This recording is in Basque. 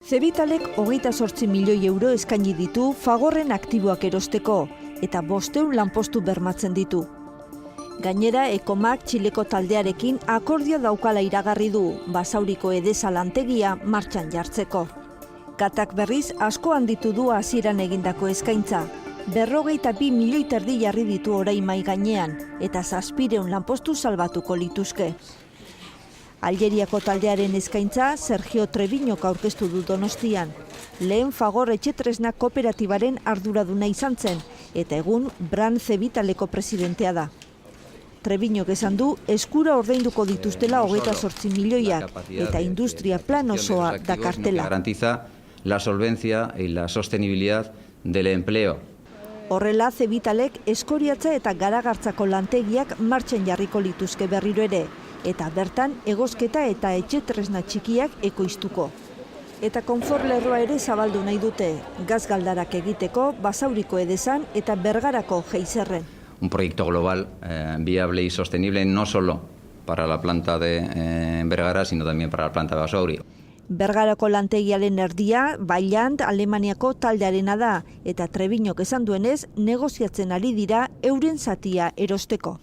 Zebitalek 28 milioi euro eskaini ditu Fagorren aktiboak erosteko eta 500 lanpostu bermatzen ditu. Gainera, Ekomak Txileko taldearekin akordioa daukala iragarri du Basauriko Edesa lantegia martxan jartzeko. Katak berriz asko handitu du hasieran egindako eskaintza. 42 milioi terdi jarri ditu orain mai gainean eta 700 lanpostu salbatuko lituzke. Algeriako taldearen eskaintza Sergio Treviñok aurkeztu du Donostian. Lehen Fagor etxetresna kooperatibaren arduraduna izan zen eta egun Bran Zebitaleko presidentea da. Treviñok esan du eskura ordainduko dituztela 28 milioiak eta industria plan osoa dakartela. Garantiza la solvencia y la sostenibilidad del empleo. Horrela, Zebitalek eskoriatza eta garagartzako lantegiak martxan jarriko lituzke berriro ere, eta bertan egosketa eta etxetresna txikiak ekoiztuko. Eta konforlerroa ere zabaldu nahi dute, gazgaldarak egiteko Basauriko Edesan eta Bergarako Geizerren. Un proyecto global viable y sostenible no solo para la planta de Bergara, sino también para la planta de Basauri. Bergarako lantegiaren erdia, Bailant, Alemaniako taldearena da, eta Treviñok esan duenez, negoziatzen ari dira euren zatia erosteko.